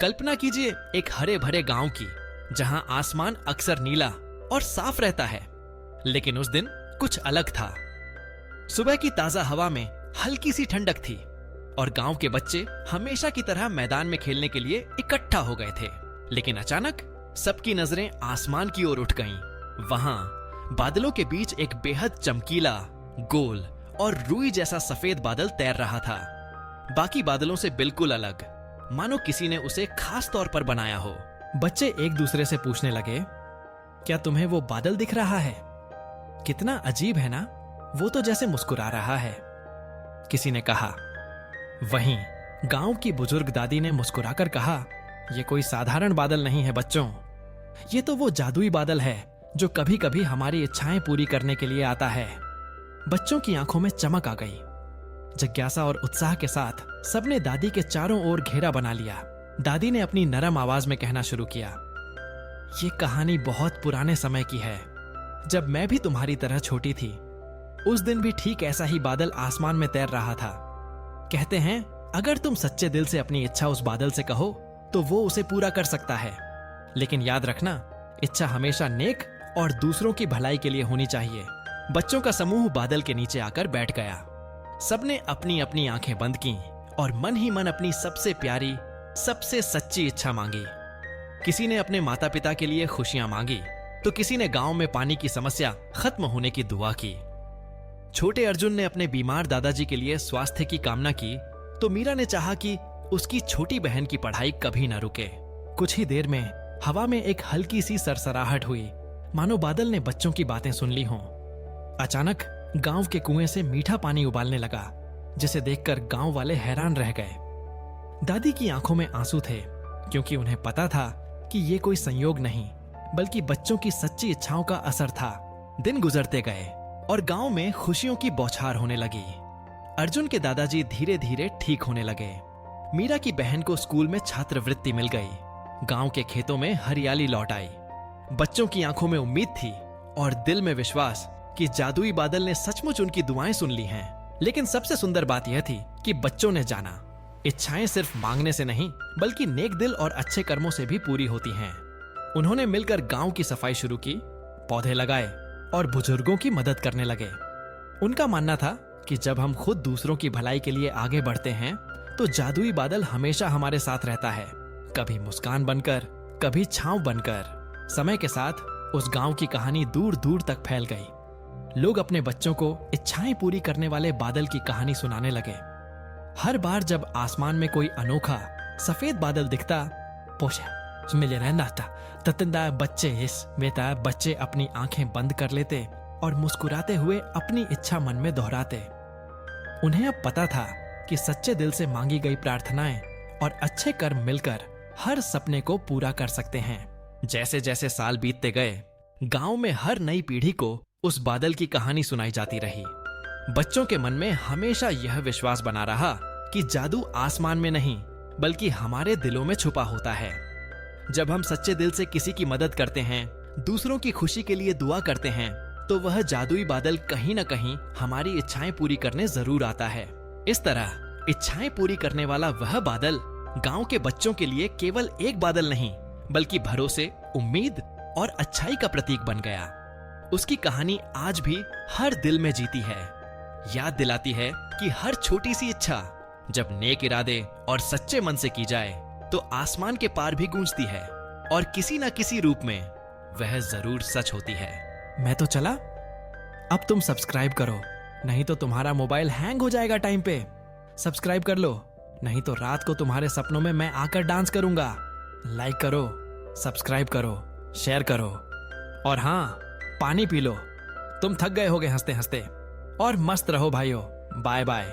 कल्पना कीजिए एक हरे भरे गांव की, जहां आसमान अक्सर नीला और साफ रहता है। लेकिन उस दिन कुछ अलग था। सुबह की ताजा हवा में हल्की सी ठंडक थी और गांव के बच्चे हमेशा की तरह मैदान में खेलने के लिए इकट्ठा हो गए थे। लेकिन अचानक सबकी नजरें आसमान की ओर उठ गईं। वहां बादलों के बीच एक बेहद चमकीला, गोल और रुई जैसा सफेद बादल तैर रहा था। बाकी बादलों से बिल्कुल अलग, मानो किसी ने उसे खास तौर पर बनाया हो। बच्चे एक दूसरे से पूछने लगे, क्या तुम्हें वो बादल दिख रहा है? कितना अजीब है ना, वो तो जैसे मुस्कुरा रहा है। किसी ने कहा। वहीं गांव की बुजुर्ग दादी ने मुस्कुराकर कहा, यह कोई साधारण बादल नहीं है बच्चों, ये तो वो जादुई बादल है जो कभी कभी हमारी इच्छाएं पूरी करने के लिए आता है। बच्चों की आंखों में चमक आ गई। जिज्ञासा और उत्साह के साथ सबने दादी के चारों ओर घेरा बना लिया। दादी ने अपनी नरम आवाज में कहना शुरू किया, ये कहानी बहुत पुराने समय की है, जब मैं भी तुम्हारी तरह छोटी थी। उस दिन भी ठीक ऐसा ही बादल आसमान में तैर रहा था। कहते हैं अगर तुम सच्चे दिल से अपनी इच्छा उस बादल से कहो तो वो उसे पूरा कर सकता है। लेकिन याद रखना, इच्छा हमेशा नेक और दूसरों की भलाई के लिए होनी चाहिए। बच्चों का समूह बादल के नीचे आकर बैठ गया। सबने अपनी अपनी आंखें बंद की और मन ही मन अपनी सबसे प्यारी, सबसे सच्ची इच्छा मांगी। किसी ने अपने माता पिता के लिए खुशियां मांगी तो किसी ने गांव में पानी की समस्या खत्म होने की दुआ की। छोटे अर्जुन ने अपने बीमार दादाजी के लिए स्वास्थ्य की कामना की तो मीरा ने चाहा कि उसकी छोटी बहन की पढ़ाई कभी न रुके। कुछ ही देर में हवा में एक हल्की सी सरसराहट हुई, मानो बादल ने बच्चों की बातें सुन ली हों। अचानक गांव के कुएं से मीठा पानी उबालने लगा, जिसे देखकर गांव वाले हैरान रह गए। दादी की आंखों में आंसू थे, क्योंकि उन्हें पता था कि ये कोई संयोग नहीं, बल्कि बच्चों की सच्ची इच्छाओं का असर था। दिन गुजरते गए और गांव में खुशियों की बौछार होने लगी। अर्जुन के दादाजी धीरे धीरे ठीक होने लगे। मीरा की बहन को स्कूल में छात्रवृत्ति मिल गई। गांव के खेतों में हरियाली लौट आई। बच्चों की आंखों में उम्मीद थी और दिल में विश्वास कि जादुई बादल ने सचमुच उनकी दुआएं सुन ली हैं। लेकिन सबसे सुंदर बात यह थी कि बच्चों ने जाना, इच्छाएं सिर्फ मांगने से नहीं, बल्कि नेक दिल और अच्छे कर्मों से भी पूरी होती हैं। उन्होंने मिलकर गांव की सफाई शुरू की, पौधे लगाए और बुजुर्गों की मदद करने लगे। उनका मानना था कि जब हम खुद दूसरों की भलाई के लिए आगे बढ़ते हैं तो जादुई बादल हमेशा हमारे साथ रहता है, कभी मुस्कान बनकर, कभी छांव बनकर। समय के साथ उस गांव की कहानी दूर दूर तक फैल गई। लोग अपने बच्चों को इच्छाएं पूरी करने वाले बादल की कहानी सुनाने लगे। हर बार जब आसमान में कोई अनोखा सफेद बादल दिखता, पोषा मिले रहना था, ततंदा बच्चे अपनी आंखें बंद कर लेते और मुस्कुराते हुए अपनी इच्छा मन में दोहराते। उन्हें अब पता था कि सच्चे दिल से मांगी गई प्रार्थनाएं और अच्छे कर्म मिलकर हर सपने को पूरा कर सकते हैं। जैसे जैसे साल बीतते गए, गांव में हर नई पीढ़ी को उस बादल की कहानी सुनाई जाती रही। बच्चों के मन में हमेशा यह विश्वास बना रहा कि जादू आसमान में नहीं, बल्कि हमारे दिलों में छुपा होता है। जब हम सच्चे दिल से किसी की मदद करते हैं, दूसरों की खुशी के लिए दुआ करते हैं, तो वह जादुई बादल कहीं न कहीं हमारी इच्छाएं पूरी करने जरूर आता है। इस तरह इच्छाएं पूरी करने वाला वह बादल गांव के बच्चों के लिए केवल एक बादल नहीं, बल्कि भरोसे, उम्मीद और अच्छाई का प्रतीक बन गया। उसकी कहानी आज भी हर दिल में जीती है, याद दिलाती है कि हर छोटी सी इच्छा जब नेक इरादे और सच्चे मन से की जाए तो आसमान के पार भी गूंजती है और किसी न किसी रूप में वह जरूर सच होती है। मैं तो चला, अब तुम सब्सक्राइब करो, नहीं तो तुम्हारा मोबाइल हैंग हो जाएगा टाइम पे। सब्सक्राइब कर लो, नहीं तो रात को तुम्हारे सपनों में मैं आकर डांस करूंगा। लाइक करो, सब्सक्राइब करो, शेयर करो और हाँ, पानी पी लो। तुम थक गए होगे हंसते हंसते। और मस्त रहो भाइयों। Bye bye.